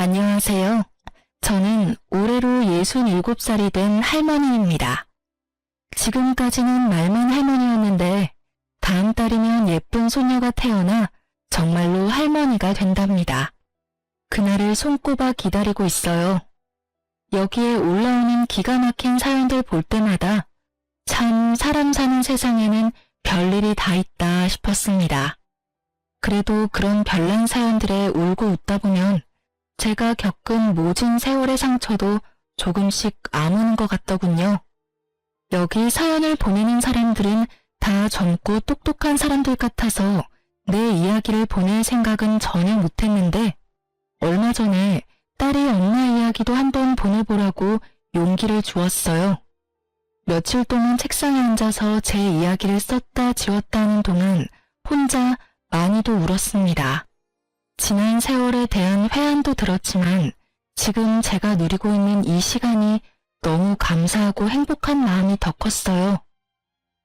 안녕하세요. 저는 올해로 67살이 된 할머니입니다. 지금까지는 말만 할머니였는데 다음 달이면 예쁜 손녀가 태어나 정말로 할머니가 된답니다. 그날을 손꼽아 기다리고 있어요. 여기에 올라오는 기가 막힌 사연들 볼 때마다 참 사람 사는 세상에는 별일이 다 있다 싶었습니다. 그래도 그런 별난 사연들에 울고 웃다 보면 제가 겪은 모진 세월의 상처도 조금씩 아무는 것 같더군요. 여기 사연을 보내는 사람들은 다 젊고 똑똑한 사람들 같아서 내 이야기를 보낼 생각은 전혀 못했는데 얼마 전에 딸이 엄마 이야기도 한번 보내보라고 용기를 주었어요. 며칠 동안 책상에 앉아서 제 이야기를 썼다 지웠다 하는 동안 혼자 많이도 울었습니다. 지난 세월에 대한 회한도 들었지만 지금 제가 누리고 있는 이 시간이 너무 감사하고 행복한 마음이 더 컸어요.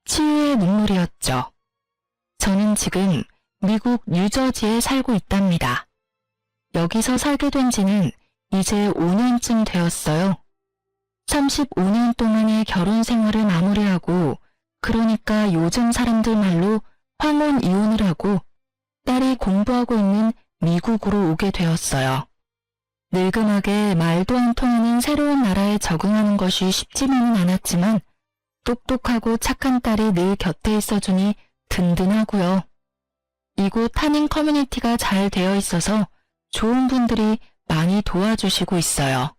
치유의 눈물이었죠. 저는 지금 미국 뉴저지에 살고 있답니다. 여기서 살게 된 지는 이제 5년쯤 되었어요. 35년 동안의 결혼 생활을 마무리하고 그러니까 요즘 사람들 말로 황혼 이혼을 하고 딸이 공부하고 있는 미국으로 오게 되었어요. 늙음하게 말도 안 통하는 새로운 나라에 적응하는 것이 쉽지만은 않았지만 똑똑하고 착한 딸이 늘 곁에 있어주니 든든하고요. 이곳 타닝 커뮤니티가 잘 되어 있어서 좋은 분들이 많이 도와주시고 있어요.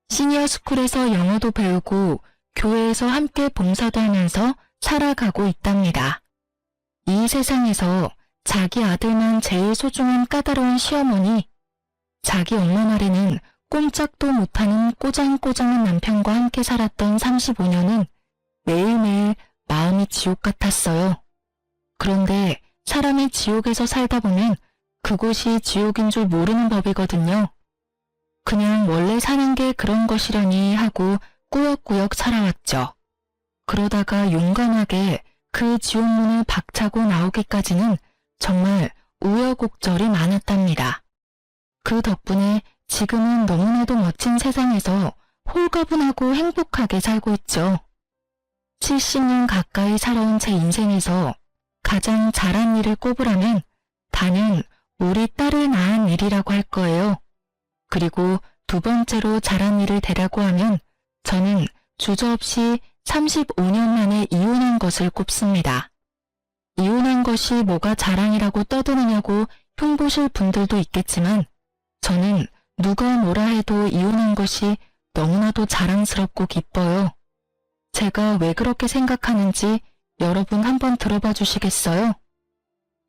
시니어 스쿨에서 영어도 배우고 교회에서 함께 봉사도 하면서 살아가고 있답니다. 이 세상에서 자기 아들만 제일 소중한 까다로운 시어머니, 자기 엄마 말에는 꼼짝도 못하는 꼬장꼬장한 남편과 함께 살았던 35년은 매일매일 마음이 지옥 같았어요. 그런데 사람이 지옥에서 살다 보면 그곳이 지옥인 줄 모르는 법이거든요. 그냥 원래 사는 게 그런 것이려니 하고 꾸역꾸역 살아왔죠. 그러다가 용감하게 그 지옥문을 박차고 나오기까지는 정말 우여곡절이 많았답니다. 그 덕분에 지금은 너무나도 멋진 세상에서 홀가분하고 행복하게 살고 있죠. 70년 가까이 살아온 제 인생에서 가장 잘한 일을 꼽으라면 단연 우리 딸을 낳은 일이라고 할 거예요. 그리고 두 번째로 잘한 일을 대라고 하면 저는 주저없이 35년 만에 이혼한 것을 꼽습니다. 이혼한 것이 뭐가 자랑이라고 떠드느냐고 흉보실 분들도 있겠지만 저는 누가 뭐라 해도 이혼한 것이 너무나도 자랑스럽고 기뻐요. 제가 왜 그렇게 생각하는지 여러분 한번 들어봐 주시겠어요?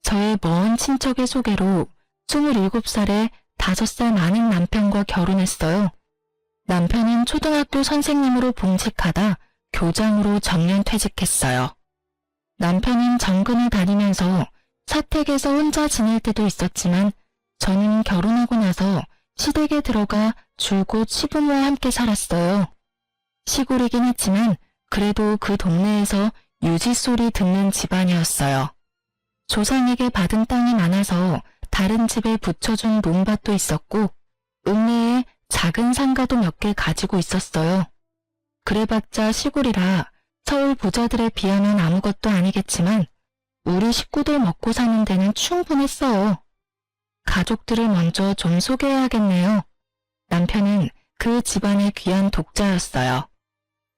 저의 먼 친척의 소개로 27살에 5살 많은 남편과 결혼했어요. 남편은 초등학교 선생님으로 봉직하다 교장으로 정년 퇴직했어요. 남편은 정근을 다니면서 사택에서 혼자 지낼 때도 있었지만 저는 결혼하고 나서 시댁에 들어가 줄곧 시부모와 함께 살았어요. 시골이긴 했지만 그래도 그 동네에서 유지 소리 듣는 집안이었어요. 조상에게 받은 땅이 많아서 다른 집에 붙여준 논밭도 있었고 읍내에 작은 상가도 몇 개 가지고 있었어요. 그래봤자 시골이라 서울 부자들에 비하면 아무것도 아니겠지만 우리 식구들 먹고 사는 데는 충분했어요. 가족들을 먼저 좀 소개해야겠네요. 남편은 그 집안의 귀한 독자였어요.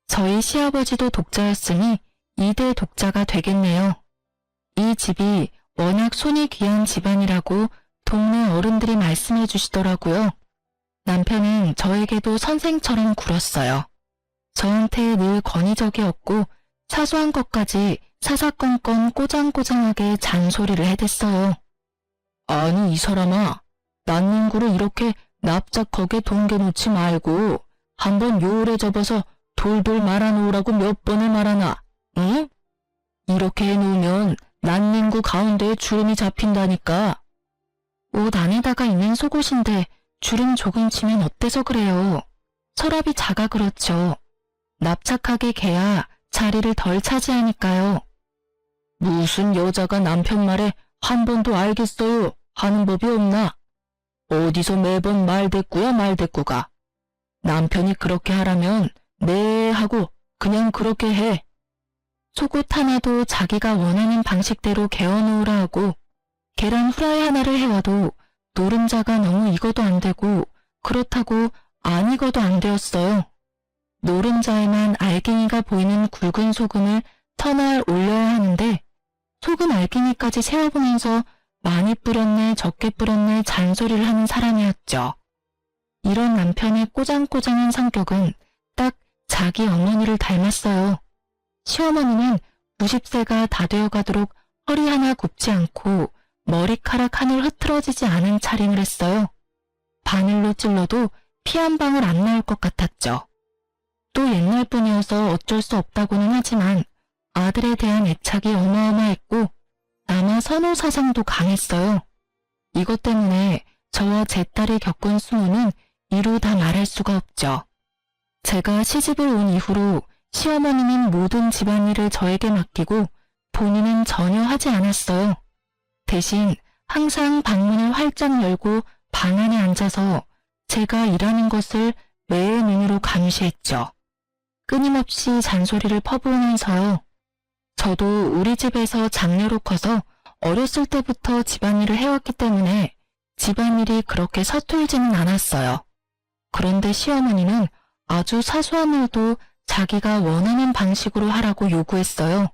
저희 시아버지도 독자였으니 2대 독자가 되겠네요. 이 집이 워낙 손이 귀한 집안이라고 동네 어른들이 말씀해 주시더라고요. 남편은 저에게도 선생처럼 굴었어요. 저한테 늘 권위적이었고 사소한 것까지 사사건건 꼬장꼬장하게 잔소리를 해댔어요. 아니 이 사람아, 난닝구를 이렇게 납작하게 동겨놓지 말고 한번 요울에 접어서 돌돌 말아놓으라고 몇 번을 말하나, 응? 이렇게 해놓으면 난닝구 가운데에 주름이 잡힌다니까. 옷 안에다가 있는 속옷인데 주름 조금 치면 어때서 그래요? 서랍이 작아 그렇죠. 납작하게 개야 자리를 덜 차지하니까요. 무슨 여자가 남편 말에 한 번도 알겠어요 하는 법이 없나? 어디서 매번 말대꾸야 말대꾸가. 남편이 그렇게 하라면 네 하고 그냥 그렇게 해. 속옷 하나도 자기가 원하는 방식대로 개어놓으라 하고 계란 후라이 하나를 해와도 노른자가 너무 익어도 안 되고 그렇다고 안 익어도 안 되었어요. 노른자에만 알갱이가 보이는 굵은 소금을 터널 올려야 하는데 소금 알갱이까지 세어보면서 많이 뿌렸네 적게 뿌렸네 잔소리를 하는 사람이었죠. 이런 남편의 꼬장꼬장한 성격은 딱 자기 어머니를 닮았어요. 시어머니는 90세가 다 되어가도록 허리 하나 굽지 않고 머리카락 한 올 흐트러지지 않은 차림을 했어요. 바늘로 찔러도 피 한 방울 안 나올 것 같았죠. 또 옛날 분이어서 어쩔 수 없다고는 하지만 아들에 대한 애착이 어마어마했고 남아 선호 사상도 강했어요. 이것 때문에 저와 제 딸이 겪은 수모는 이루 다 말할 수가 없죠. 제가 시집을 온 이후로 시어머니는 모든 집안일을 저에게 맡기고 본인은 전혀 하지 않았어요. 대신 항상 방문을 활짝 열고 방 안에 앉아서 제가 일하는 것을 매의 눈으로 감시했죠. 끊임없이 잔소리를 퍼부으면서요. 저도 우리 집에서 장녀로 커서 어렸을 때부터 집안일을 해왔기 때문에 집안일이 그렇게 서툴지는 않았어요. 그런데 시어머니는 아주 사소한 일도 자기가 원하는 방식으로 하라고 요구했어요.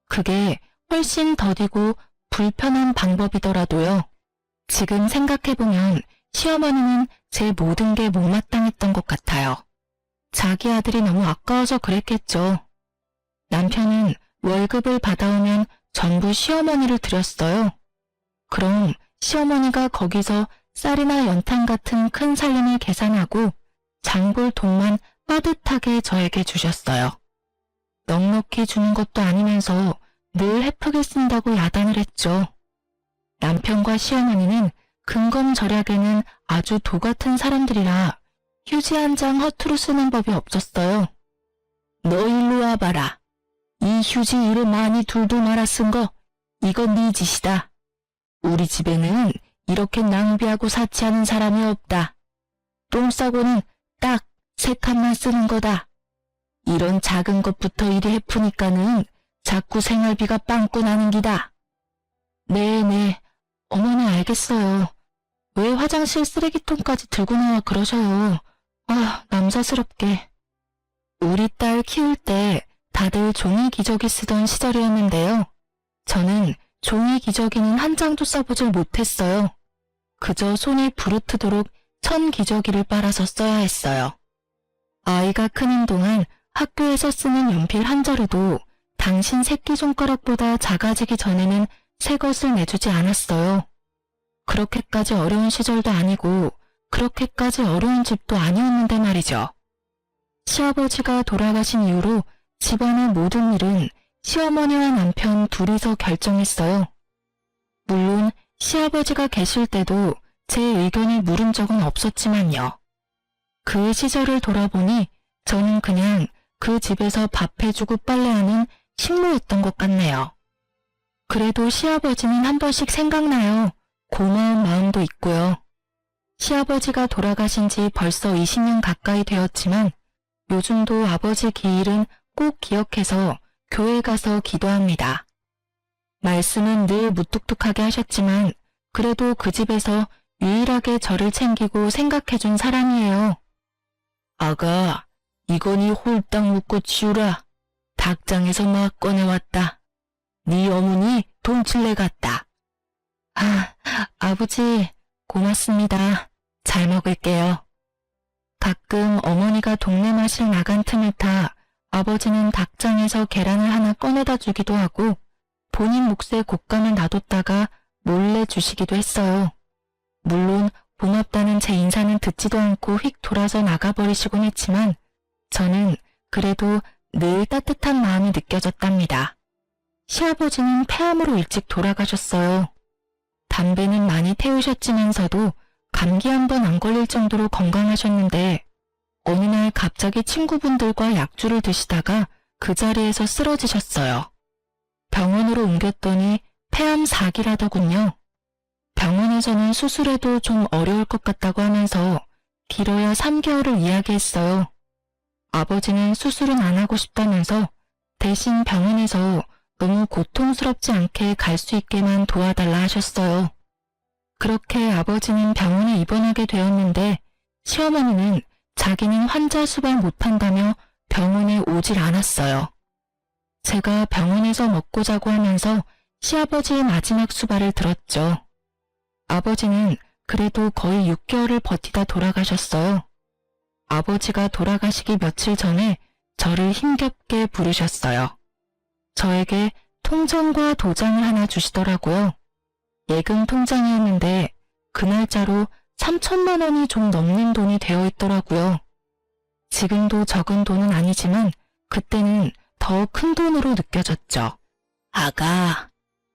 그게 훨씬 더디고 불편한 방법이더라도요. 지금 생각해보면 시어머니는 제 모든 게 못마땅했던 것 같아요. 자기 아들이 너무 아까워서 그랬겠죠. 남편은 월급을 받아오면 전부 시어머니를 드렸어요. 그럼 시어머니가 거기서 쌀이나 연탄 같은 큰 살림을 계산하고 장볼 돈만 빠듯하게 저에게 주셨어요. 넉넉히 주는 것도 아니면서 늘 헤프게 쓴다고 야단을 했죠. 남편과 시어머니는 근검절약에는 아주 도 같은 사람들이라 휴지 한 장 허투루 쓰는 법이 없었어요. 너 일로 와봐라. 이 휴지 이래 많이 둘도 말아 쓴 거 이건 네 짓이다. 우리 집에는 이렇게 낭비하고 사치하는 사람이 없다. 똥 싸고는 딱 3칸만 쓰는 거다. 이런 작은 것부터 이리 헤프니까는 자꾸 생활비가 빵꾸 나는 기다. 네네, 어머니 알겠어요. 왜 화장실 쓰레기통까지 들고 나와 그러셔요. 아, 남사스럽게. 우리 딸 키울 때 다들 종이 기저귀 쓰던 시절이었는데요. 저는 종이 기저귀는 한 장도 써보질 못했어요. 그저 손이 부르트도록 천 기저귀를 빨아서 써야 했어요. 아이가 크는 동안 학교에서 쓰는 연필 한 자루도 당신 새끼손가락보다 작아지기 전에는 새 것을 내주지 않았어요. 그렇게까지 어려운 시절도 아니고 그렇게까지 어려운 집도 아니었는데 말이죠. 시아버지가 돌아가신 이후로 집안의 모든 일은 시어머니와 남편 둘이서 결정했어요. 물론 시아버지가 계실 때도 제 의견을 물은 적은 없었지만요. 그 시절을 돌아보니 저는 그냥 그 집에서 밥 해주고 빨래하는 식모였던 것 같네요. 그래도 시아버지는 한 번씩 생각나요. 고마운 마음도 있고요. 시아버지가 돌아가신 지 벌써 20년 가까이 되었지만 요즘도 아버지 기일은 꼭 기억해서 교회 가서 기도합니다. 말씀은 늘 무뚝뚝하게 하셨지만 그래도 그 집에서 유일하게 저를 챙기고 생각해준 사람이에요. 아가, 이건이 홀딱 묶고 치우라. 닭장에서 막 꺼내왔다. 네 어머니 돈칠래 같다. 아, 아버지, 고맙습니다. 잘 먹을게요. 가끔 어머니가 동네 마실 나간 틈을 타 아버지는 닭장에서 계란을 하나 꺼내다 주기도 하고 본인 몫의 곶감을 놔뒀다가 몰래 주시기도 했어요. 물론 고맙다는 제 인사는 듣지도 않고 휙 돌아서 나가버리시곤 했지만 저는 그래도 늘 따뜻한 마음이 느껴졌답니다. 시아버지는 폐암으로 일찍 돌아가셨어요. 담배는 많이 태우셨지만서도 감기 한 번 안 걸릴 정도로 건강하셨는데 어느 날 갑자기 친구분들과 약주를 드시다가 그 자리에서 쓰러지셨어요. 병원으로 옮겼더니 폐암 4기라더군요. 병원에서는 수술해도 좀 어려울 것 같다고 하면서 길어야 3개월을 이야기했어요. 아버지는 수술은 안 하고 싶다면서 대신 병원에서 너무 고통스럽지 않게 갈 수 있게만 도와달라 하셨어요. 그렇게 아버지는 병원에 입원하게 되었는데 시어머니는 자기는 환자 수발 못한다며 병원에 오질 않았어요. 제가 병원에서 먹고 자고 하면서 시아버지의 마지막 수발을 들었죠. 아버지는 그래도 거의 6개월을 버티다 돌아가셨어요. 아버지가 돌아가시기 며칠 전에 저를 힘겹게 부르셨어요. 저에게 통장과 도장을 하나 주시더라고요. 예금 통장이었는데 그 날짜로 3천만 원이 좀 넘는 돈이 되어 있더라고요. 지금도 적은 돈은 아니지만 그때는 더 큰 돈으로 느껴졌죠. 아가,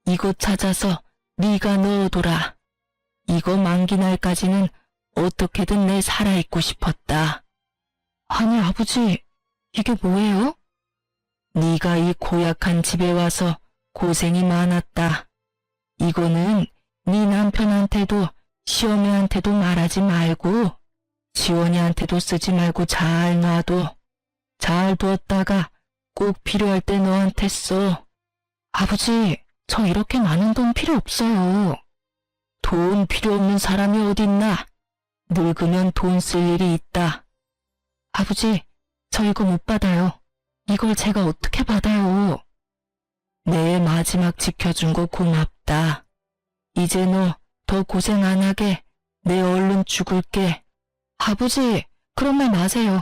이거 찾아서 네가 넣어둬라. 이거 만기 날까지는 어떻게든 내 살아있고 싶었다. 아니 아버지, 이게 뭐예요? 네가 이 고약한 집에 와서 고생이 많았다. 이거는 네 남편한테도 시어머니한테도 말하지 말고 지원이한테도 쓰지 말고 잘 놔둬. 잘 두었다가 꼭 필요할 때 너한테 써. 아버지, 저 이렇게 많은 돈 필요 없어요. 돈 필요 없는 사람이 어딨나? 늙으면 돈 쓸 일이 있다. 아버지, 저 이거 못 받아요. 이걸 제가 어떻게 받아요? 내 마지막 지켜준 거 고맙다. 이제 너 더 고생 안 하게 내 얼른 죽을게. 아버지, 그런 말 마세요.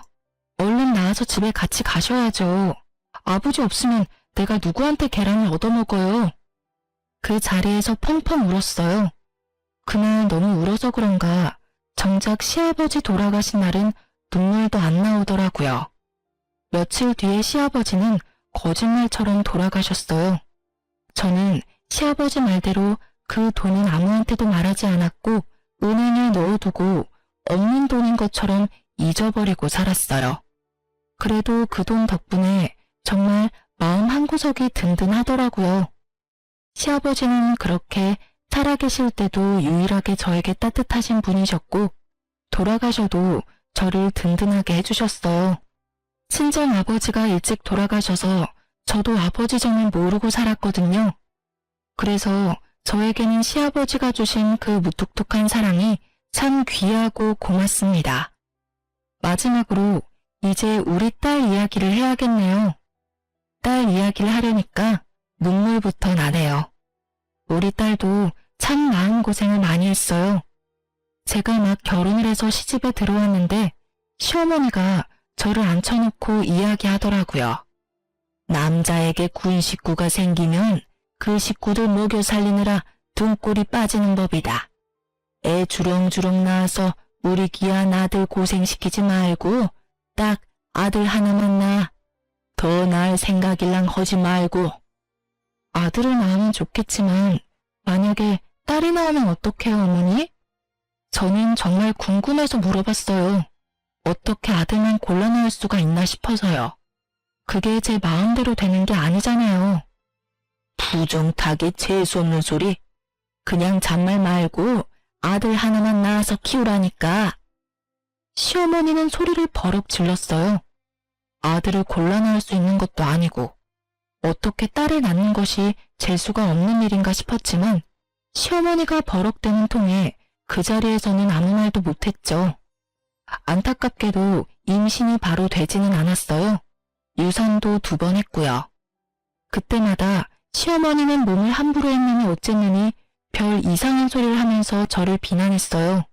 얼른 나와서 집에 같이 가셔야죠. 아버지 없으면 내가 누구한테 계란을 얻어먹어요. 그 자리에서 펑펑 울었어요. 그날 너무 울어서 그런가 정작 시아버지 돌아가신 날은 눈물도 안 나오더라고요. 며칠 뒤에 시아버지는 거짓말처럼 돌아가셨어요. 저는 시아버지 말대로 그 돈은 아무한테도 말하지 않았고 은행에 넣어두고 없는 돈인 것처럼 잊어버리고 살았어요. 그래도 그 돈 덕분에 정말 마음 한구석이 든든하더라고요. 시아버지는 그렇게 살아계실 때도 유일하게 저에게 따뜻하신 분이셨고 돌아가셔도 저를 든든하게 해주셨어요. 친정 아버지가 일찍 돌아가셔서 저도 아버지 정을 모르고 살았거든요. 그래서 저에게는 시아버지가 주신 그 무뚝뚝한 사랑이 참 귀하고 고맙습니다. 마지막으로 이제 우리 딸 이야기를 해야겠네요. 딸 이야기를 하려니까 눈물부터 나네요. 우리 딸도 참 마음고생을 많이 했어요. 제가 막 결혼을 해서 시집에 들어왔는데 시어머니가 저를 앉혀놓고 이야기하더라고요. 남자에게 군 식구가 생기면 그 식구들 먹여 살리느라 등골이 빠지는 법이다. 애 주렁주렁 낳아서 우리 귀한 아들 고생시키지 말고 딱 아들 하나만 낳아. 더 낳을 생각일랑 하지 말고. 아들을 낳으면 좋겠지만 만약에 딸이 나오면 어떡해요, 어머니? 저는 정말 궁금해서 물어봤어요. 어떻게 아들만 골라 낳을 수가 있나 싶어서요. 그게 제 마음대로 되는 게 아니잖아요. 부정타게 재수없는 소리. 그냥 잔말 말고 아들 하나만 낳아서 키우라니까. 시어머니는 소리를 버럭 질렀어요. 아들을 골라 낳을 수 있는 것도 아니고 어떻게 딸을 낳는 것이 재수가 없는 일인가 싶었지만 시어머니가 버럭대는 통에 그 자리에서는 아무 말도 못했죠. 안타깝게도 임신이 바로 되지는 않았어요. 유산도 2번 했고요. 그때마다 시어머니는 몸을 함부로 했느니 어쨌느니 별 이상한 소리를 하면서 저를 비난했어요.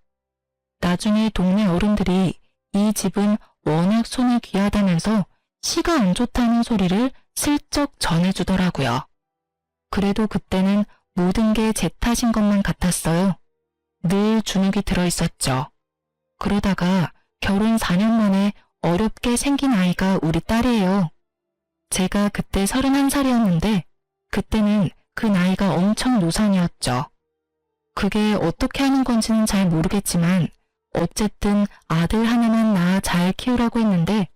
나중에 동네 어른들이 이 집은 워낙 손이 귀하다면서 시가 안 좋다는 소리를 슬쩍 전해주더라고요. 그래도 그때는 모든 게 제 탓인 것만 같았어요. 늘 주눅이 들어있었죠. 그러다가 결혼 4년 만에 어렵게 생긴 아이가 우리 딸이에요. 제가 그때 31살이었는데 그때는 그 나이가 엄청 노산이었죠. 그게 어떻게 하는 건지는 잘 모르겠지만 어쨌든 아들 하나만 낳아 잘 키우라고 했는데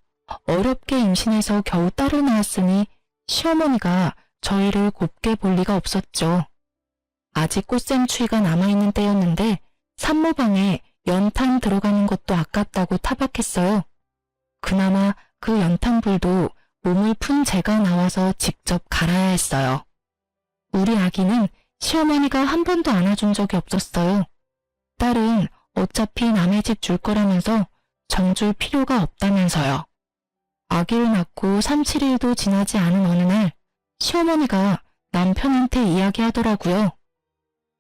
어렵게 임신해서 겨우 딸을 낳았으니 시어머니가 저희를 곱게 볼 리가 없었죠. 아직 꽃샘추위가 남아있는 때였는데 산모방에 연탄 들어가는 것도 아깝다고 타박했어요. 그나마 그 연탄불도 몸을 푼 제가 나와서 직접 갈아야 했어요. 우리 아기는 시어머니가 한 번도 안아준 적이 없었어요. 딸은 어차피 남의 집 줄 거라면서 정줄 필요가 없다면서요. 아기를 낳고 3, 7일도 지나지 않은 어느 날 시어머니가 남편한테 이야기하더라고요.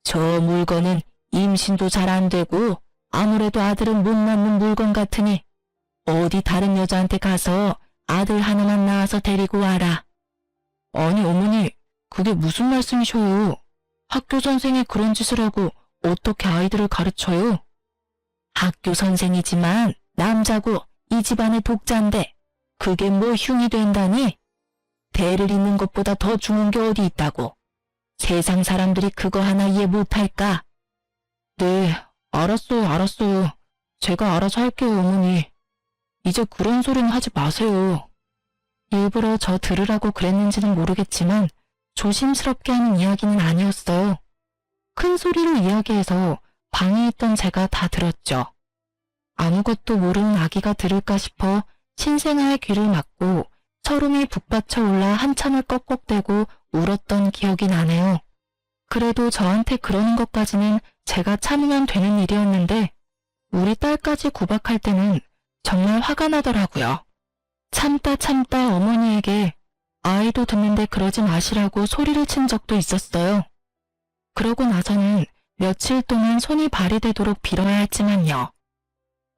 저 물건은 임신도 잘 안 되고 아무래도 아들은 못 낳는 물건 같으니 어디 다른 여자한테 가서 아들 하나만 낳아서 데리고 와라. 아니 어머니, 그게 무슨 말씀이셔요? 학교 선생이 그런 짓을 하고 어떻게 아이들을 가르쳐요? 학교 선생이지만 남자고 이 집안의 독자인데 그게 뭐 흉이 된다니? 대를 잇는 것보다 더 중요한 게 어디 있다고. 세상 사람들이 그거 하나 이해 못할까? 네, 알았어요. 제가 알아서 할게요, 어머니. 이제 그런 소리는 하지 마세요. 일부러 저 들으라고 그랬는지는 모르겠지만 조심스럽게 하는 이야기는 아니었어요. 큰 소리로 이야기해서 방에 있던 제가 다 들었죠. 아무것도 모르는 아기가 들을까 싶어 신생아의 귀를 막고 서름이 북받쳐 올라 한참을 꺽꺽대고 울었던 기억이 나네요. 그래도 저한테 그러는 것까지는 제가 참으면 되는 일이었는데 우리 딸까지 구박할 때는 정말 화가 나더라고요. 참다 어머니에게 아이도 듣는데 그러지 마시라고 소리를 친 적도 있었어요. 그러고 나서는 며칠 동안 손이 발이 되도록 빌어야 했지만요.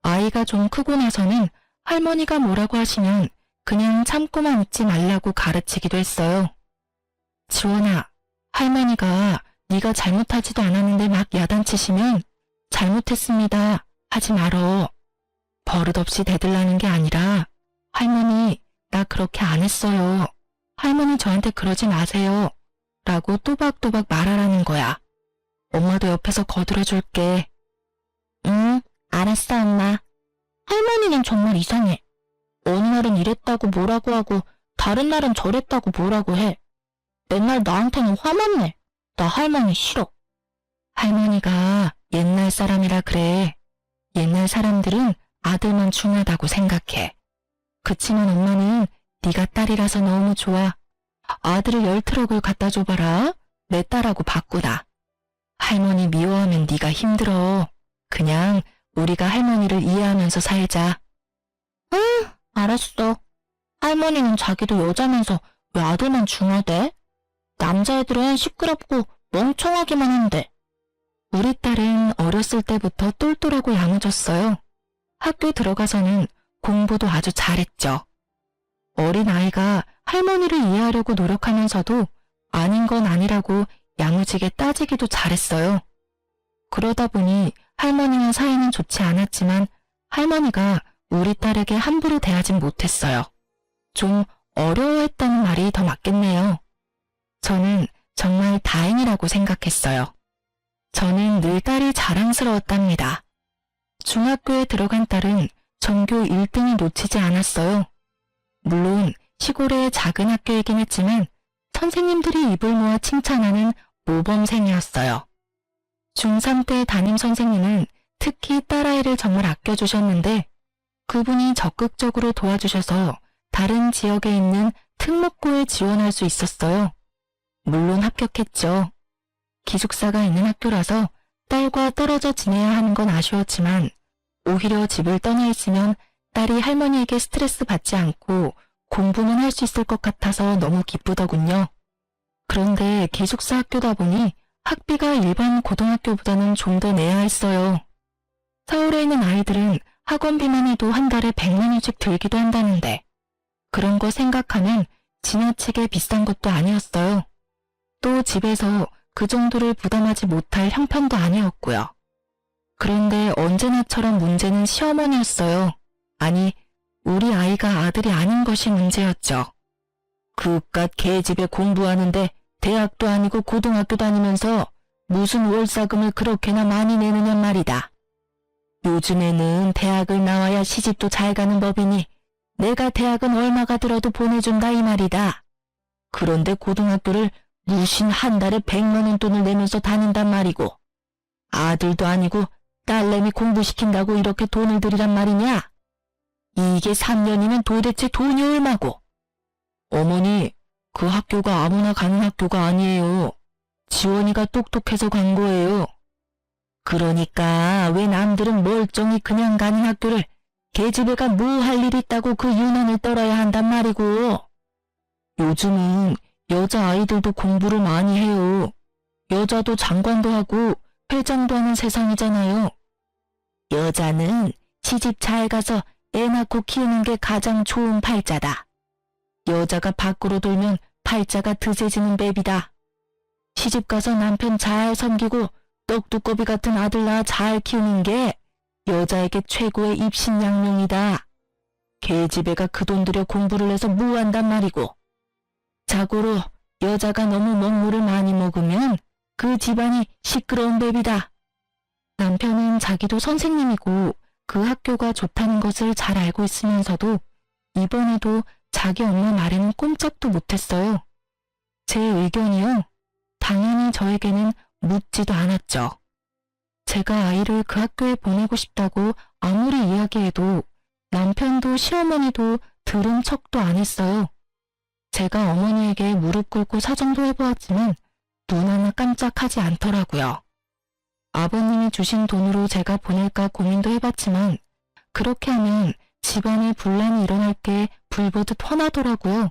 아이가 좀 크고 나서는 할머니가 뭐라고 하시면 그냥 참고만 있지 말라고 가르치기도 했어요. 지원아, 할머니가 네가 잘못하지도 않았는데 막 야단치시면 잘못했습니다 하지 말어. 버릇없이 대들라는 게 아니라 할머니, 나 그렇게 안 했어요. 할머니 저한테 그러지 마세요. 라고 또박또박 말하라는 거야. 엄마도 옆에서 거들어줄게. 응, 알았어 엄마. 할머니는 정말 이상해. 어느 날은 이랬다고 뭐라고 하고 다른 날은 저랬다고 뭐라고 해. 맨날 나한테는 화만 내. 나 할머니 싫어. 할머니가 옛날 사람이라 그래. 옛날 사람들은 아들만 중요하다고 생각해. 그치만 엄마는 네가 딸이라서 너무 좋아. 아들을 10트럭을 갖다 줘봐라. 내 딸하고 바꾸다. 할머니 미워하면 네가 힘들어. 그냥 우리가 할머니를 이해하면서 살자. 응, 알았어. 할머니는 자기도 여자면서 왜 아들만 중요하대? 남자애들은 시끄럽고 멍청하기만 한데. 우리 딸은 어렸을 때부터 똘똘하고 야무졌어요. 학교 들어가서는 공부도 아주 잘했죠. 어린 아이가 할머니를 이해하려고 노력하면서도 아닌 건 아니라고 야무지게 따지기도 잘했어요. 그러다 보니 할머니와 사이는 좋지 않았지만 할머니가 우리 딸에게 함부로 대하진 못했어요. 좀 어려워했다는 말이 더 맞겠네요. 저는 정말 다행이라고 생각했어요. 저는 늘 딸이 자랑스러웠답니다. 중학교에 들어간 딸은 전교 1등을 놓치지 않았어요. 물론 시골의 작은 학교이긴 했지만 선생님들이 입을 모아 칭찬하는 모범생이었어요. 중3 때 담임 선생님은 특히 딸아이를 정말 아껴주셨는데 그분이 적극적으로 도와주셔서 다른 지역에 있는 특목고에 지원할 수 있었어요. 물론 합격했죠. 기숙사가 있는 학교라서 딸과 떨어져 지내야 하는 건 아쉬웠지만 오히려 집을 떠나 있으면 딸이 할머니에게 스트레스 받지 않고 공부만 할 수 있을 것 같아서 너무 기쁘더군요. 그런데 기숙사 학교다 보니 학비가 일반 고등학교보다는 좀 더 내야 했어요. 서울에 있는 아이들은 학원비만 해도 한 달에 100만 원씩 들기도 한다는데 그런 거 생각하면 지나치게 비싼 것도 아니었어요. 또 집에서 그 정도를 부담하지 못할 형편도 아니었고요. 그런데 언제나처럼 문제는 시어머니였어요. 아니, 우리 아이가 아들이 아닌 것이 문제였죠. 그깟 개집에 공부하는데 대학도 아니고 고등학교 다니면서 무슨 월사금을 그렇게나 많이 내느냔 말이다. 요즘에는 대학을 나와야 시집도 잘 가는 법이니 내가 대학은 얼마가 들어도 보내준다 이 말이다. 그런데 고등학교를 무슨 한 달에 100만 원 돈을 내면서 다닌단 말이고, 아들도 아니고 딸내미 공부시킨다고 이렇게 돈을 들이란 말이냐? 이게 3년이면 도대체 돈이 얼마고? 어머니, 그 학교가 아무나 가는 학교가 아니에요. 지원이가 똑똑해서 간 거예요. 그러니까 왜 남들은 멀쩡히 그냥 가는 학교를 계집애가 뭐 할 일 있다고 그 유난을 떨어야 한단 말이고. 요즘은 여자아이들도 공부를 많이 해요. 여자도 장관도 하고 회장도 하는 세상이잖아요. 여자는 시집 잘 가서 애 낳고 키우는 게 가장 좋은 팔자다. 여자가 밖으로 돌면 팔자가 드세지는 법이다. 시집 가서 남편 잘 섬기고 떡두꺼비 같은 아들 낳아 잘 키우는 게 여자에게 최고의 입신양명이다. 계집애가 그 돈 들여 공부를 해서 뭐 한단 말이고. 자고로 여자가 너무 먹물을 많이 먹으면 그 집안이 시끄러운 법이다. 남편은 자기도 선생님이고 그 학교가 좋다는 것을 잘 알고 있으면서도 이번에도 자기 엄마 말에는 꼼짝도 못했어요. 제 의견이요? 당연히 저에게는 묻지도 않았죠. 제가 아이를 그 학교에 보내고 싶다고 아무리 이야기해도 남편도 시어머니도 들은 척도 안 했어요. 제가 어머니에게 무릎 꿇고 사정도 해보았지만 눈 하나 깜짝하지 않더라고요. 아버님이 주신 돈으로 제가 보낼까 고민도 해봤지만 그렇게 하면 집안에 분란이 일어날 게 불보듯 뻔하더라고요.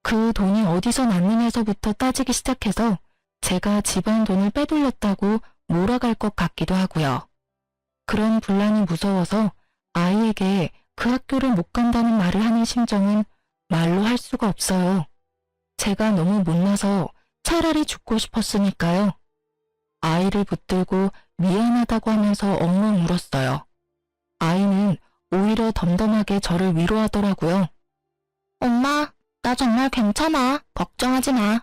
그 돈이 어디서 났느냐서부터 따지기 시작해서 제가 집안 돈을 빼돌렸다고 몰아갈 것 같기도 하고요. 그런 분란이 무서워서 아이에게 그 학교를 못 간다는 말을 하는 심정은 말로 할 수가 없어요. 제가 너무 못나서 차라리 죽고 싶었으니까요. 아이를 붙들고 미안하다고 하면서 엉엉 울었어요. 아이는 오히려 덤덤하게 저를 위로하더라고요. 엄마, 나 정말 괜찮아. 걱정하지 마.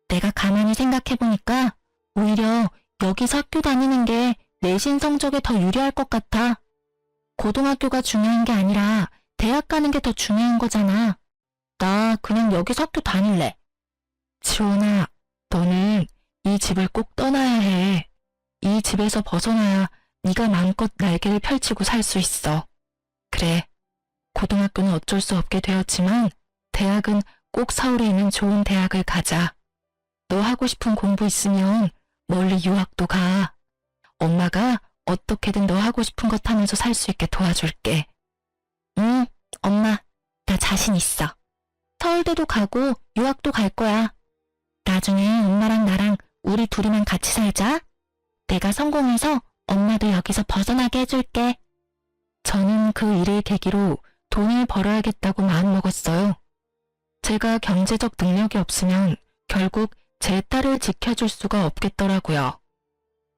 내가 가만히 생각해보니까 오히려 여기서 학교 다니는 게 내신 성적에 더 유리할 것 같아. 고등학교가 중요한 게 아니라 대학 가는 게 더 중요한 거잖아. 나 그냥 여기서 학교 다닐래. 지원아, 너는 이 집을 꼭 떠나야 해. 이 집에서 벗어나야 네가 마음껏 날개를 펼치고 살 수 있어. 그래, 고등학교는 어쩔 수 없게 되었지만 대학은 꼭 서울에 있는 좋은 대학을 가자. 너 하고 싶은 공부 있으면 멀리 유학도 가. 엄마가 어떻게든 너 하고 싶은 것 하면서 살 수 있게 도와줄게. 응, 엄마, 나 자신 있어. 서울대도 가고 유학도 갈 거야. 나중에 엄마랑 나랑 우리 둘이만 같이 살자. 내가 성공해서 엄마도 여기서 벗어나게 해줄게. 저는 그 일을 계기로 돈을 벌어야겠다고 마음먹었어요. 제가 경제적 능력이 없으면 결국 제 딸을 지켜줄 수가 없겠더라고요.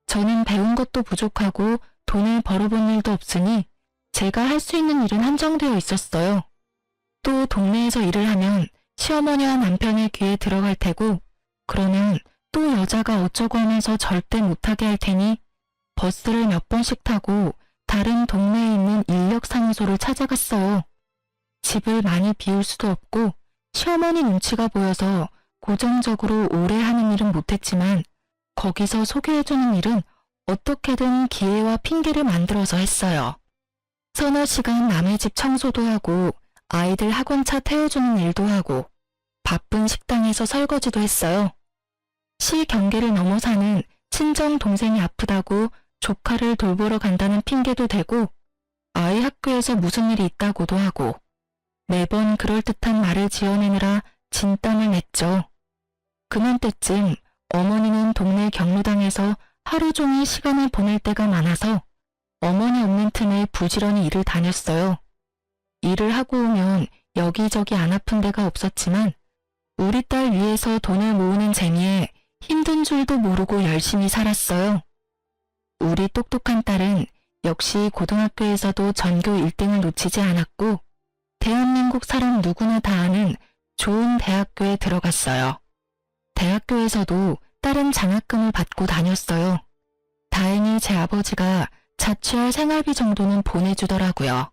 저는 배운 것도 부족하고 돈을 벌어본 일도 없으니 제가 할 수 있는 일은 한정되어 있었어요. 또 동네에서 일을 하면 시어머니와 남편의 귀에 들어갈 테고 그러면 또 여자가 어쩌고 하면서 절대 못하게 할 테니 버스를 몇 번씩 타고 다른 동네에 있는 인력상의소를 찾아갔어요. 집을 많이 비울 수도 없고 시어머니 눈치가 보여서 고정적으로 오래 하는 일은 못했지만 거기서 소개해주는 일은 어떻게든 기회와 핑계를 만들어서 했어요. 서너 시간 남의 집 청소도 하고 아이들 학원차 태워주는 일도 하고 바쁜 식당에서 설거지도 했어요. 시 경계를 넘어 사는 친정 동생이 아프다고 조카를 돌보러 간다는 핑계도 대고 아이 학교에서 무슨 일이 있다고도 하고 매번 그럴듯한 말을 지어내느라 진땀을 냈죠. 그맘때쯤 어머니는 동네 경로당에서 하루 종일 시간을 보낼 때가 많아서 어머니 없는 틈에 부지런히 일을 다녔어요. 일을 하고 오면 여기저기 안 아픈 데가 없었지만 우리 딸 위해서 돈을 모으는 재미에 힘든 줄도 모르고 열심히 살았어요. 우리 똑똑한 딸은 역시 고등학교에서도 전교 1등을 놓치지 않았고 대한민국 사람 누구나 다 아는 좋은 대학교에 들어갔어요. 대학교에서도 딸은 장학금을 받고 다녔어요. 다행히 제 아버지가 자취할 생활비 정도는 보내주더라고요.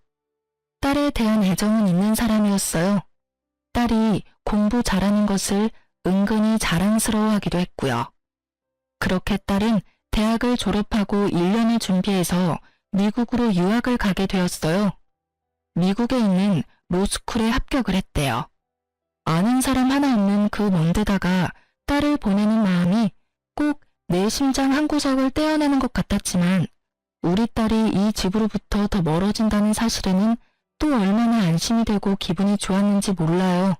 딸에 대한 애정은 있는 사람이었어요. 딸이 공부 잘하는 것을 은근히 자랑스러워하기도 했고요. 그렇게 딸은 대학을 졸업하고 1년을 준비해서 미국으로 유학을 가게 되었어요. 미국에 있는 로스쿨에 합격을 했대요. 아는 사람 하나 없는 그 먼 데다가 딸을 보내는 마음이 꼭 내 심장 한 구석을 떼어내는 것 같았지만 우리 딸이 이 집으로부터 더 멀어진다는 사실에는 또 얼마나 안심이 되고 기분이 좋았는지 몰라요.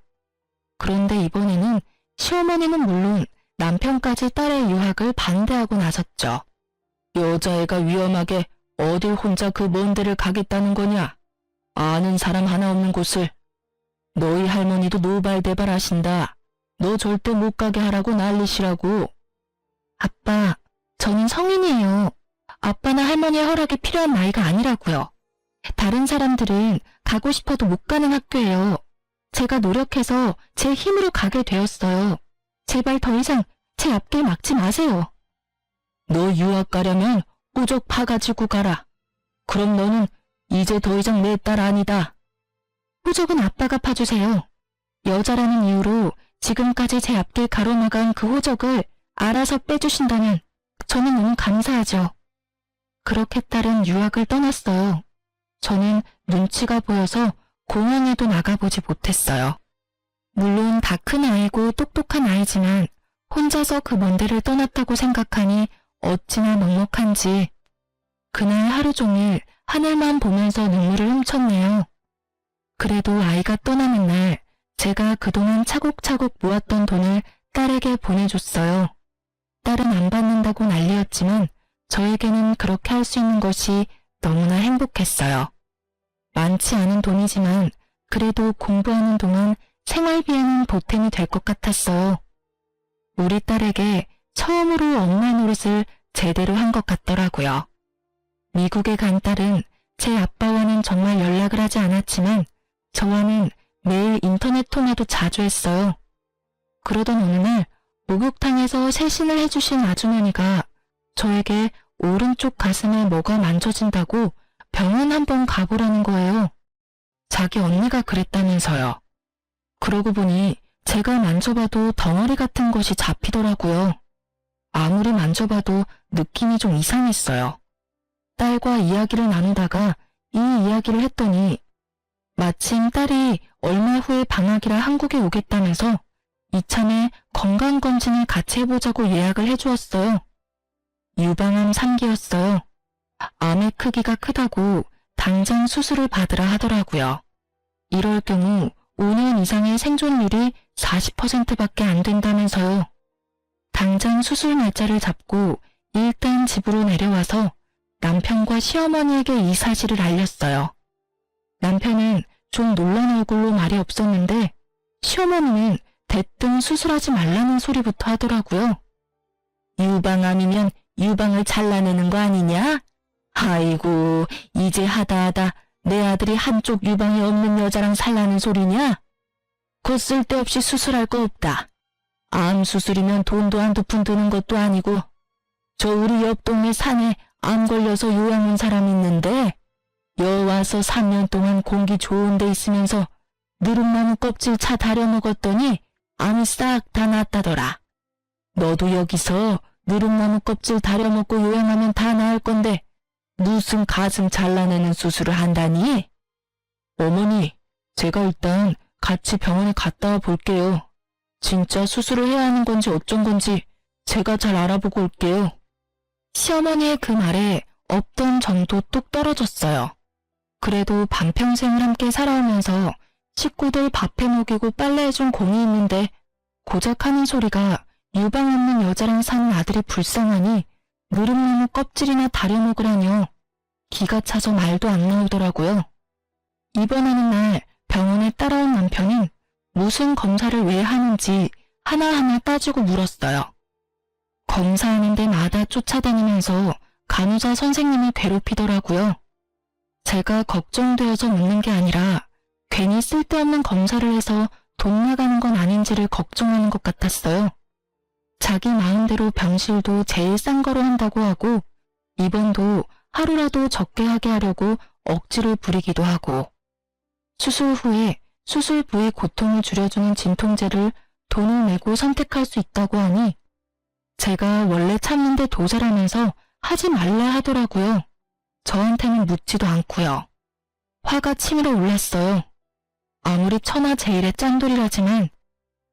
그런데 이번에는 시어머니는 물론 남편까지 딸의 유학을 반대하고 나섰죠. 여자애가 위험하게 어딜 혼자 그 먼 데를 가겠다는 거냐? 아는 사람 하나 없는 곳을. 너희 할머니도 노발대발 하신다. 너 절대 못 가게 하라고 난리시라고. 아빠, 저는 성인이에요. 아빠나 할머니의 허락이 필요한 나이가 아니라고요. 다른 사람들은 가고 싶어도 못 가는 학교예요. 제가 노력해서 제 힘으로 가게 되었어요. 제발 더 이상 제 앞길 막지 마세요. 너 유학 가려면 호적 파가지고 가라. 그럼 너는 이제 더 이상 내 딸 아니다. 호적은 아빠가 파주세요. 여자라는 이유로 지금까지 제 앞길 가로막은 그 호적을 알아서 빼주신다면 저는 너무 감사하죠. 그렇게 딸은 유학을 떠났어요. 저는 눈치가 보여서 공항에도 나가보지 못했어요. 물론 다 큰 아이고 똑똑한 아이지만 혼자서 그 먼 데를 떠났다고 생각하니 어찌나 먹먹한지 그날 하루 종일 하늘만 보면서 눈물을 훔쳤네요. 그래도 아이가 떠나는 날 제가 그동안 차곡차곡 모았던 돈을 딸에게 보내줬어요. 딸은 안 받는다고 난리였지만 저에게는 그렇게 할 수 있는 것이 너무나 행복했어요. 많지 않은 돈이지만 그래도 공부하는 동안 생활비에는 보탬이 될 것 같았어요. 우리 딸에게 처음으로 엄마 노릇을 제대로 한 것 같더라고요. 미국에 간 딸은 제 아빠와는 정말 연락을 하지 않았지만 저와는 매일 인터넷 통화도 자주 했어요. 그러던 어느 날 목욕탕에서 세신을 해주신 아주머니가 저에게 오른쪽 가슴에 뭐가 만져진다고 병원 한번 가보라는 거예요. 자기 언니가 그랬다면서요. 그러고 보니 제가 만져봐도 덩어리 같은 것이 잡히더라고요. 아무리 만져봐도 느낌이 좀 이상했어요. 딸과 이야기를 나누다가 이 이야기를 했더니 마침 딸이 얼마 후에 방학이라 한국에 오겠다면서 이참에 건강검진을 같이 해보자고 예약을 해주었어요. 유방암 3기였어요. 암의 크기가 크다고 당장 수술을 받으라 하더라고요. 이럴 경우 5년 이상의 생존율이 40%밖에 안 된다면서요. 당장 수술 날짜를 잡고 일단 집으로 내려와서 남편과 시어머니에게 이 사실을 알렸어요. 남편은 좀 놀란 얼굴로 말이 없었는데 시어머니는 대뜸 수술하지 말라는 소리부터 하더라고요. 유방암이면 유방을 잘라내는 거 아니냐? 아이고, 이제 하다 내 아들이 한쪽 유방이 없는 여자랑 살라는 소리냐? 그 쓸데없이 수술할 거 없다. 암 수술이면 돈도 한두 푼 드는 것도 아니고 저 우리 옆 동네 산에 암 걸려서 요양 온 사람 있는데 여와서 3년 동안 공기 좋은 데 있으면서 누룩나무 껍질 차 다려 먹었더니 암이 싹 다 낫다더라. 너도 여기서 누룩나무 껍질 다려 먹고 요양하면 다 나을 건데 무슨 가슴 잘라내는 수술을 한다니? 어머니, 제가 일단 같이 병원에 갔다 와 볼게요. 진짜 수술을 해야 하는 건지 어쩐 건지 제가 잘 알아보고 올게요. 시어머니의 그 말에 없던 정도 뚝 떨어졌어요. 그래도 반평생을 함께 살아오면서 식구들 밥해 먹이고 빨래해준 공이 있는데 고작 하는 소리가 유방 없는 여자랑 사는 아들이 불쌍하니 누룩나무 껍질이나 다려 먹으라뇨. 기가 차서 말도 안 나오더라고요. 입원하는 날 병원에 따라온 남편은 무슨 검사를 왜 하는지 하나하나 따지고 물었어요. 검사하는 데마다 쫓아다니면서 간호사 선생님을 괴롭히더라고요. 제가 걱정되어서 묻는 게 아니라 괜히 쓸데없는 검사를 해서 돈 나가는 건 아닌지를 걱정하는 것 같았어요. 자기 마음대로 병실도 제일 싼 거로 한다고 하고 입원도 하루라도 적게 하게 하려고 억지를 부리기도 하고 수술 후에 수술 부위 고통을 줄여주는 진통제를 돈을 내고 선택할 수 있다고 하니 제가 원래 참는데 도절하면서 하지 말라 하더라고요. 저한테는 묻지도 않고요. 화가 치밀어 올랐어요. 아무리 천하제일의 짠돌이라지만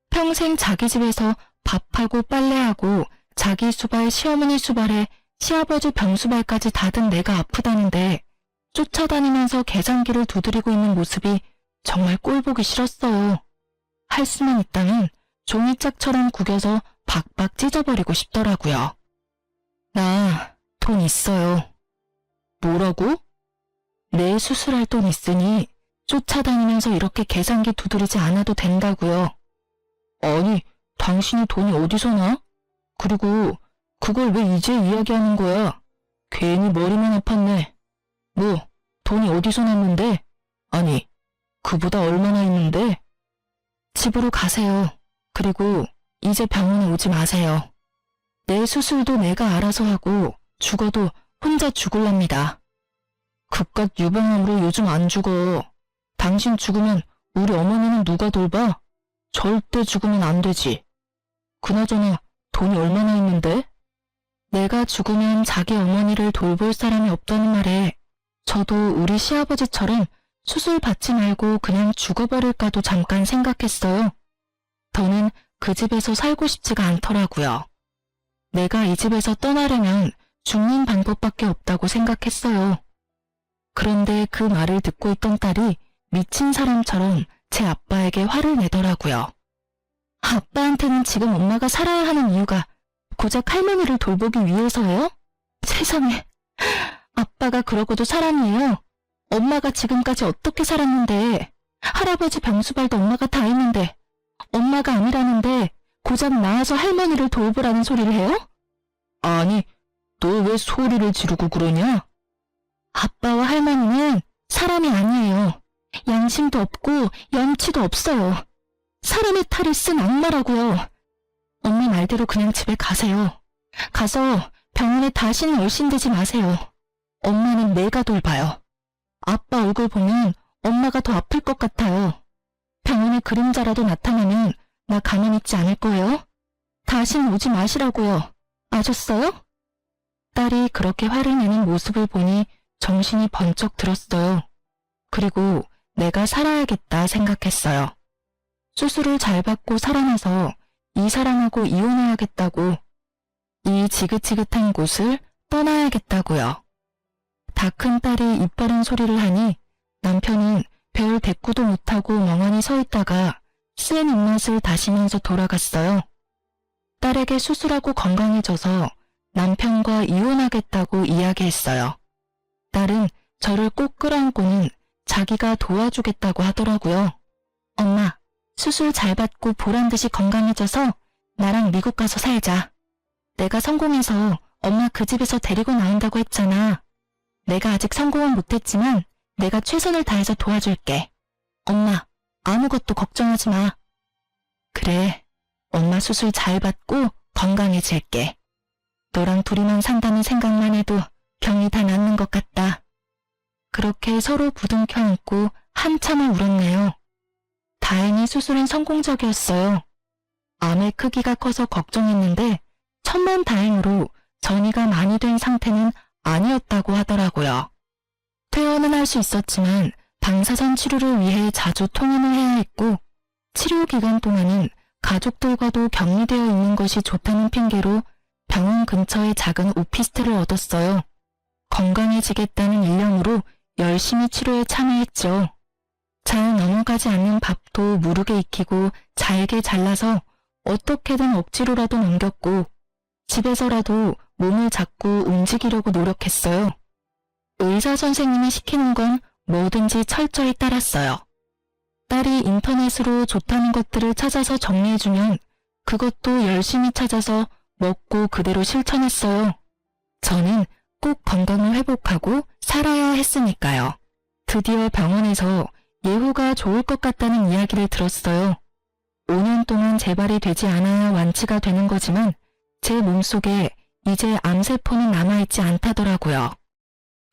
평생 자기 집에서 밥하고 빨래하고 자기 수발, 시어머니 수발에 시아버지 병수발까지 다 든 내가 아프다는데 쫓아다니면서 계산기를 두드리고 있는 모습이 정말 꼴보기 싫었어요. 할 수만 있다면 종이짝처럼 구겨서 박박 찢어버리고 싶더라고요. 나 돈 있어요. 뭐라고? 내 수술할 돈 있으니 쫓아다니면서 이렇게 계산기 두드리지 않아도 된다고요. 아니, 당신이 돈이 어디서 나? 그리고 그걸 왜 이제 이야기하는 거야? 괜히 머리만 아팠네. 뭐, 돈이 어디서 났는데? 아니, 그보다 얼마나 있는데? 집으로 가세요. 그리고 이제 병원에 오지 마세요. 내 수술도 내가 알아서 하고 죽어도 혼자 죽을랍니다. 그깟 유병암으로 요즘 안 죽어. 당신 죽으면 우리 어머니는 누가 돌봐? 절대 죽으면 안 되지. 그나저나 돈이 얼마나 있는데? 내가 죽으면 자기 어머니를 돌볼 사람이 없다는 말에 저도 우리 시아버지처럼 수술 받지 말고 그냥 죽어버릴까도 잠깐 생각했어요. 더는 그 집에서 살고 싶지가 않더라고요. 내가 이 집에서 떠나려면 죽는 방법밖에 없다고 생각했어요. 그런데 그 말을 듣고 있던 딸이 미친 사람처럼 제 아빠에게 화를 내더라고요. 아빠한테는 지금 엄마가 살아야 하는 이유가 고작 할머니를 돌보기 위해서예요? 세상에, 아빠가 그러고도 사람이에요. 엄마가 지금까지 어떻게 살았는데, 할아버지 병수발도 엄마가 다 했는데, 엄마가 아니라는데 고작 나와서 할머니를 돌보라는 소리를 해요? 아니, 너 왜 소리를 지르고 그러냐? 아빠와 할머니는 사람이 아니에요. 양심도 없고 염치도 없어요. 사람의 탈을 쓴 악마라고요. 엄마 말대로 그냥 집에 가세요. 가서 병원에 다시는 얼씬대지 마세요. 엄마는 내가 돌봐요. 아빠 얼굴 보면 엄마가 더 아플 것 같아요. 병원에 그림자라도 나타나면 나 가만히 있지 않을 거예요. 다시는 오지 마시라고요. 아셨어요? 딸이 그렇게 화를 내는 모습을 보니 정신이 번쩍 들었어요. 그리고 내가 살아야겠다 생각했어요. 수술을 잘 받고 살아나서 이 사람하고 이혼해야겠다고, 이 지긋지긋한 곳을 떠나야겠다고요. 다 큰 딸이 입 바른 소리를 하니 남편은 별 대꾸도 못하고 멍하니 서 있다가 센 입맛을 다시면서 돌아갔어요. 딸에게 수술하고 건강해져서 남편과 이혼하겠다고 이야기했어요. 딸은 저를 꼭 끌어안고는 자기가 도와주겠다고 하더라고요. 엄마, 수술 잘 받고 보란듯이 건강해져서 나랑 미국 가서 살자. 내가 성공해서 엄마 그 집에서 데리고 나온다고 했잖아. 내가 아직 성공은 못했지만 내가 최선을 다해서 도와줄게. 엄마, 아무것도 걱정하지 마. 그래, 엄마 수술 잘 받고 건강해질게. 너랑 둘이만 산다는 생각만 해도 병이 다 낫는 것 같다. 그렇게 서로 부둥켜 안고 한참을 울었네요. 다행히 수술은 성공적이었어요. 암의 크기가 커서 걱정했는데 천만다행으로 전이가 많이 된 상태는 아니었다고 하더라고요. 퇴원은 할 수 있었지만 방사선 치료를 위해 자주 통원을 해야 했고 치료 기간 동안은 가족들과도 격리되어 있는 것이 좋다는 핑계로 병원 근처에 작은 오피스텔을 얻었어요. 건강해지겠다는 일념으로 열심히 치료에 참여했죠. 잘 넘어가지 않는 밥도 무르게 익히고 잘게 잘라서 어떻게든 억지로라도 넘겼고 집에서라도 몸을 잡고 움직이려고 노력했어요. 의사 선생님이 시키는 건 뭐든지 철저히 따랐어요. 딸이 인터넷으로 좋다는 것들을 찾아서 정리해주면 그것도 열심히 찾아서 먹고 그대로 실천했어요. 저는 꼭 건강을 회복하고 살아야 했으니까요. 드디어 병원에서 예후가 좋을 것 같다는 이야기를 들었어요. 5년 동안 재발이 되지 않아야 완치가 되는 거지만 제 몸속에 이제 암세포는 남아있지 않다더라고요.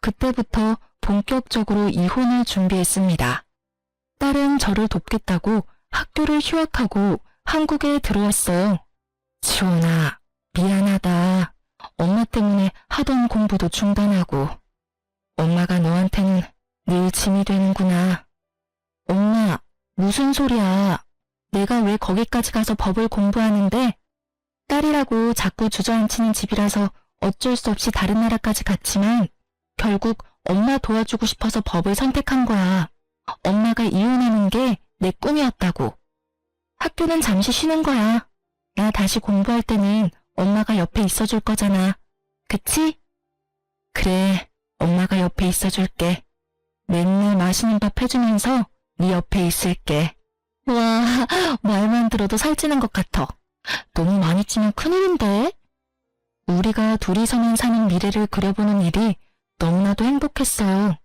그때부터 본격적으로 이혼을 준비했습니다. 딸은 저를 돕겠다고 학교를 휴학하고 한국에 들어왔어요. 지원아, 미안하다. 엄마 때문에 하던 공부도 중단하고. 엄마가 너한테는 늘 짐이 되는구나. 엄마, 무슨 소리야. 내가 왜 거기까지 가서 법을 공부하는데? 딸이라고 자꾸 주저앉히는 집이라서 어쩔 수 없이 다른 나라까지 갔지만 결국 엄마 도와주고 싶어서 법을 선택한 거야. 엄마가 이혼하는 게 내 꿈이었다고. 학교는 잠시 쉬는 거야. 나 다시 공부할 때는 엄마가 옆에 있어줄 거잖아. 그치? 그래, 엄마가 옆에 있어줄게. 맨날 맛있는 밥 해주면서 네 옆에 있을게. 와, 말만 들어도 살찌는 것 같아. 너무 많이 찌면 큰일인데? 우리가 둘이서만 사는 미래를 그려보는 일이 너무나도 행복했어요.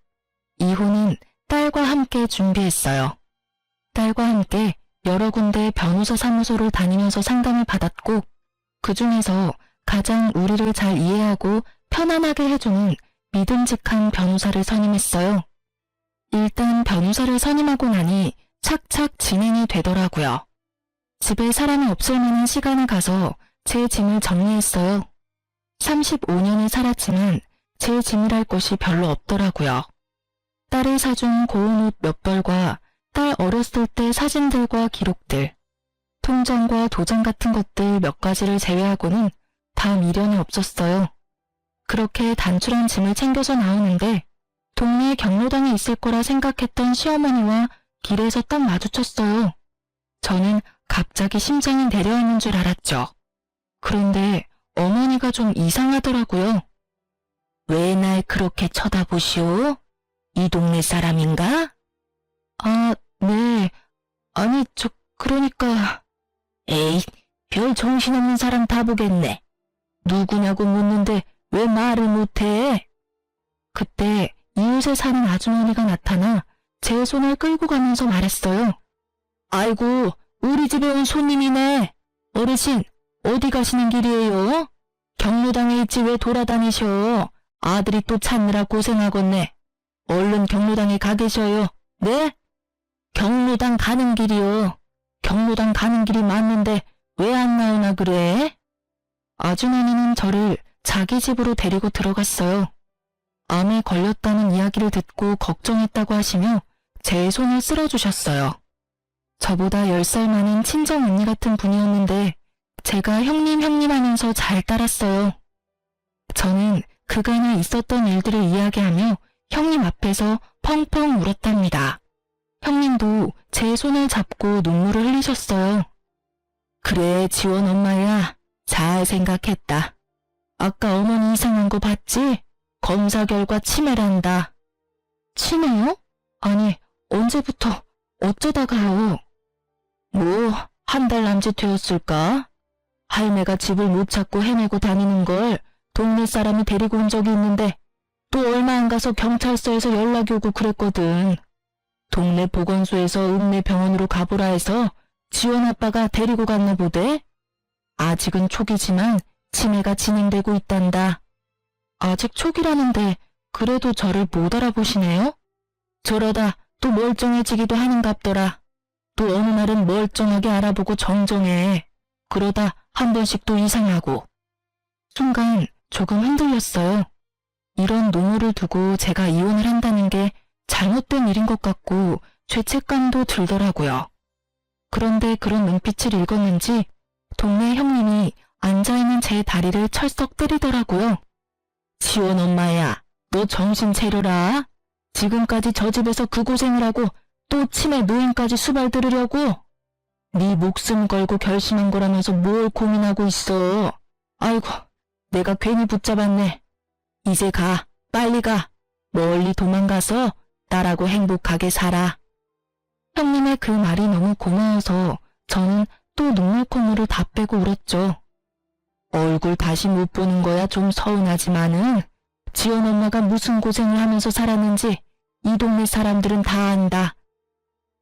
이혼은 딸과 함께 준비했어요. 딸과 함께 여러 군데 변호사 사무소를 다니면서 상담을 받았고 그 중에서 가장 우리를 잘 이해하고 편안하게 해주는 믿음직한 변호사를 선임했어요. 일단 변호사를 선임하고 나니 착착 진행이 되더라고요. 집에 사람이 없을 만한 시간에 가서 제 짐을 정리했어요. 35년을 살았지만 제 짐이랄 것이 별로 없더라고요. 딸이 사준 고운 옷 몇 벌과 딸 어렸을 때 사진들과 기록들, 통장과 도장 같은 것들 몇 가지를 제외하고는 다 미련이 없었어요. 그렇게 단출한 짐을 챙겨서 나오는데 동네 경로당에 있을 거라 생각했던 시어머니와 길에서 딱 마주쳤어요. 저는 갑자기 심장이 내려앉는 줄 알았죠. 그런데 어머니가 좀 이상하더라고요. 왜 날 그렇게 쳐다보시오? 이 동네 사람인가? 아, 네. 아니, 그러니까. 에이, 별 정신없는 사람 다 보겠네. 누구냐고 묻는데 왜 말을 못해? 그때 이웃에 사는 아주머니가 나타나 제 손을 끌고 가면서 말했어요. 아이고, 우리 집에 온 손님이네. 어르신, 어디 가시는 길이에요? 경로당에 있지 왜 돌아다니셔? 아들이 또 찾느라 고생하겠네. 얼른 경로당에 가 계셔요. 네? 경로당 가는 길이요. 경로당 가는 길이 맞는데 왜 안 나오나 그래? 아주머니는 저를 자기 집으로 데리고 들어갔어요. 암에 걸렸다는 이야기를 듣고 걱정했다고 하시며 제 손을 쓸어주셨어요. 저보다 10살 많은 친정 언니 같은 분이었는데 제가 형님 하면서 잘 따랐어요. 저는 그간에 있었던 일들을 이야기하며 형님 앞에서 펑펑 울었답니다. 형님도 제 손을 잡고 눈물을 흘리셨어요. 그래, 지원 엄마야. 잘 생각했다. 아까 어머니 이상한 거 봤지? 검사 결과 치매란다. 치매요? 아니, 언제부터, 어쩌다가요? 뭐, 한 달 남짓 되었을까? 할매가 집을 못 찾고 헤매고 다니는 걸 동네 사람이 데리고 온 적이 있는데 또 얼마 안 가서 경찰서에서 연락이 오고 그랬거든. 동네 보건소에서 읍내 병원으로 가보라 해서 지원 아빠가 데리고 갔나 보대. 아직은 초기지만 치매가 진행되고 있단다. 아직 초기라는데 그래도 저를 못 알아보시네요? 저러다 또 멀쩡해지기도 하는갑더라. 또 어느 날은 멀쩡하게 알아보고 정정해. 그러다 한 번씩 또 이상하고. 순간 조금 흔들렸어요. 이런 노모를 두고 제가 이혼을 한다는 게 잘못된 일인 것 같고 죄책감도 들더라고요. 그런데 그런 눈빛을 읽었는지 동네 형님이 앉아있는 제 다리를 철썩 때리더라고요. 지원 엄마야, 너 정신 차려라. 지금까지 저 집에서 그 고생을 하고 또 치매 노인까지 수발 들으려고? 네 목숨 걸고 결심한 거라면서 뭘 고민하고 있어. 아이고, 내가 괜히 붙잡았네. 이제 가, 빨리 가. 멀리 도망가서 나라고 행복하게 살아. 형님의 그 말이 너무 고마워서 저는 또 눈물콧물을 다 빼고 울었죠. 얼굴 다시 못 보는 거야 좀 서운하지만은 지원 엄마가 무슨 고생을 하면서 살았는지 이 동네 사람들은 다 안다.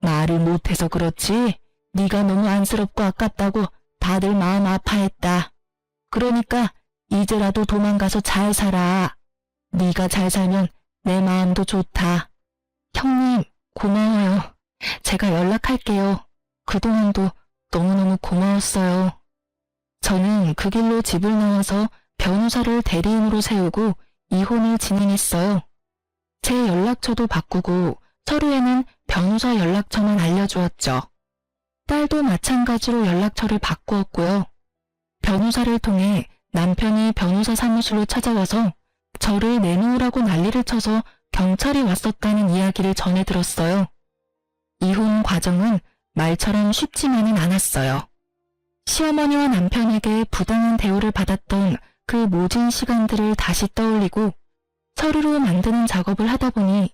말을 못해서 그렇지 네가 너무 안쓰럽고 아깝다고 다들 마음 아파했다. 그러니까 이제라도 도망가서 잘 살아. 네가 잘 살면 내 마음도 좋다. 형님, 고마워요. 제가 연락할게요. 그동안도 너무너무 고마웠어요. 저는 그 길로 집을 나와서 변호사를 대리인으로 세우고 이혼을 진행했어요. 제 연락처도 바꾸고 서류에는 변호사 연락처만 알려주었죠. 딸도 마찬가지로 연락처를 바꾸었고요. 변호사를 통해 남편이 변호사 사무실로 찾아와서 저를 내놓으라고 난리를 쳐서 경찰이 왔었다는 이야기를 전해 들었어요. 이혼 과정은 말처럼 쉽지만은 않았어요. 시어머니와 남편에게 부당한 대우를 받았던 그 모진 시간들을 다시 떠올리고 서류로 만드는 작업을 하다 보니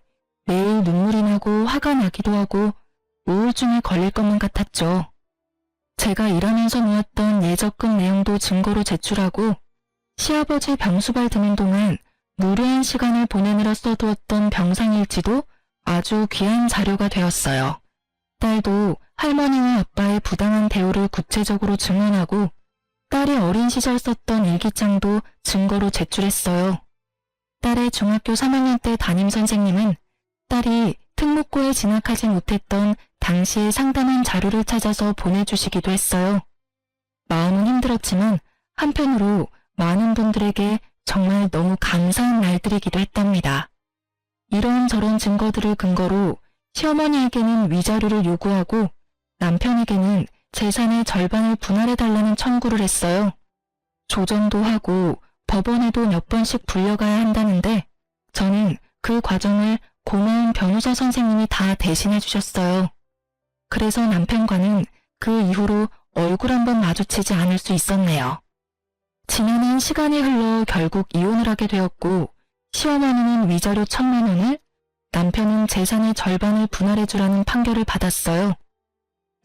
매일 눈물이 나고 화가 나기도 하고 우울증에 걸릴 것만 같았죠. 제가 일하면서 모았던 예적금 내용도 증거로 제출하고 시아버지 병수발 드는 동안 무료한 시간을 보내느라 써두었던 병상일지도 아주 귀한 자료가 되었어요. 딸도 할머니와 아빠의 부당한 대우를 구체적으로 증언하고 딸이 어린 시절 썼던 일기장도 증거로 제출했어요. 딸의 중학교 3학년 때 담임선생님은 딸이 특목고에 진학하지 못했던 당시의 상담한 자료를 찾아서 보내주시기도 했어요. 마음은 힘들었지만 한편으로 많은 분들에게 정말 너무 감사한 날들이기도 했답니다. 이런저런 증거들을 근거로 시어머니에게는 위자료를 요구하고 남편에게는 재산의 절반을 분할해달라는 청구를 했어요. 조정도 하고 법원에도 몇 번씩 불려가야 한다는데 저는 그 과정을 고마운 변호사 선생님이 다 대신해 주셨어요. 그래서 남편과는 그 이후로 얼굴 한번 마주치지 않을 수 있었네요. 지나는 시간이 흘러 결국 이혼을 하게 되었고 시어머니는 위자료 1,000만 원을, 남편은 재산의 절반을 분할해 주라는 판결을 받았어요.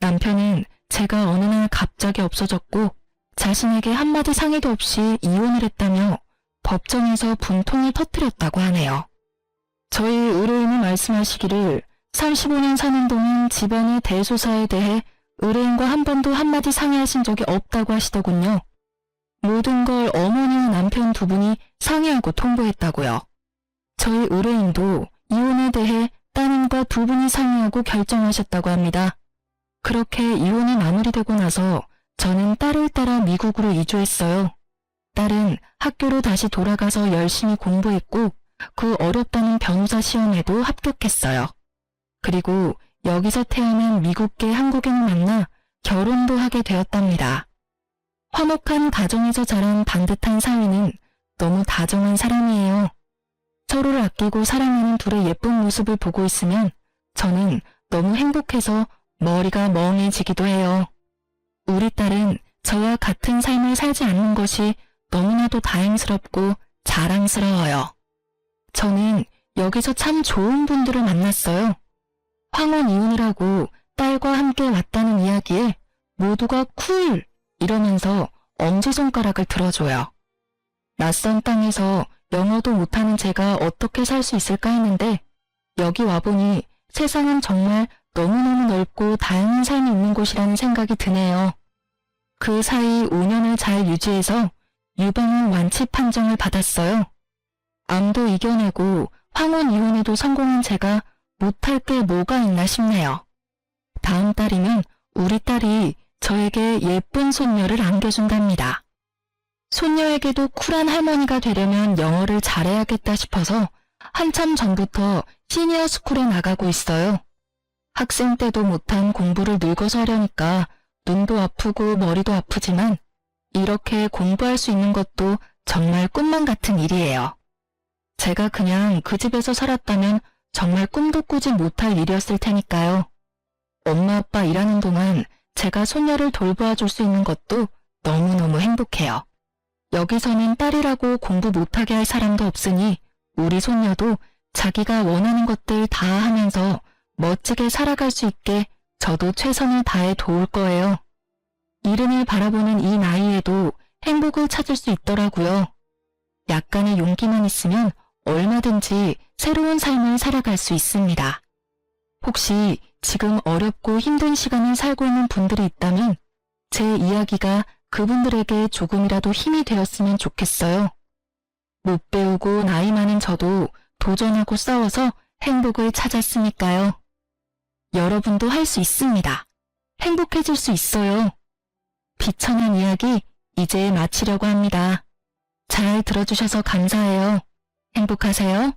남편은 제가 어느 날 갑자기 없어졌고 자신에게 한마디 상의도 없이 이혼을 했다며 법정에서 분통을 터뜨렸다고 하네요. 저희 의뢰인이 말씀하시기를 35년 사는 동안 집안의 대소사에 대해 의뢰인과 한 번도 한마디 상의하신 적이 없다고 하시더군요. 모든 걸 어머니와 남편 두 분이 상의하고 통보했다고요. 저희 의뢰인도 이혼에 대해 따님과 두 분이 상의하고 결정하셨다고 합니다. 그렇게 이혼이 마무리되고 나서 저는 딸을 따라 미국으로 이주했어요. 딸은 학교로 다시 돌아가서 열심히 공부했고 그 어렵다는 변호사 시험에도 합격했어요. 그리고 여기서 태어난 미국계 한국인을 만나 결혼도 하게 되었답니다. 화목한 가정에서 자란 반듯한 사위는 너무 다정한 사람이에요. 서로를 아끼고 사랑하는 둘의 예쁜 모습을 보고 있으면 저는 너무 행복해서 머리가 멍해지기도 해요. 우리 딸은 저와 같은 삶을 살지 않는 것이 너무나도 다행스럽고 자랑스러워요. 저는 여기서 참 좋은 분들을 만났어요. 황혼 이혼을 하고 딸과 함께 왔다는 이야기에 모두가 쿨! 이러면서 엄지손가락을 들어줘요. 낯선 땅에서 영어도 못하는 제가 어떻게 살 수 있을까 했는데 여기 와보니 세상은 정말 너무너무 넓고 다양한 삶이 있는 곳이라는 생각이 드네요. 그 사이 5년을 잘 유지해서 유방암 완치 판정을 받았어요. 암도 이겨내고 황혼 이혼에도 성공한 제가 못할 게 뭐가 있나 싶네요. 다음 달이면 우리 딸이 저에게 예쁜 손녀를 안겨준답니다. 손녀에게도 쿨한 할머니가 되려면 영어를 잘해야겠다 싶어서 한참 전부터 시니어 스쿨에 나가고 있어요. 학생 때도 못한 공부를 늙어서 하려니까 눈도 아프고 머리도 아프지만 이렇게 공부할 수 있는 것도 정말 꿈만 같은 일이에요. 제가 그냥 그 집에서 살았다면 정말 꿈도 꾸지 못할 일이었을 테니까요. 엄마 아빠 일하는 동안 제가 손녀를 돌보아 줄 수 있는 것도 너무너무 행복해요. 여기서는 딸이라고 공부 못하게 할 사람도 없으니 우리 손녀도 자기가 원하는 것들 다 하면서 멋지게 살아갈 수 있게 저도 최선을 다해 도울 거예요. 이른을 바라보는 이 나이에도 행복을 찾을 수 있더라고요. 약간의 용기만 있으면 얼마든지 새로운 삶을 살아갈 수 있습니다. 혹시 지금 어렵고 힘든 시간을 살고 있는 분들이 있다면 제 이야기가 그분들에게 조금이라도 힘이 되었으면 좋겠어요. 못 배우고 나이 많은 저도 도전하고 싸워서 행복을 찾았으니까요. 여러분도 할 수 있습니다. 행복해질 수 있어요. 비천한 이야기 이제 마치려고 합니다. 잘 들어주셔서 감사해요. 행복하세요.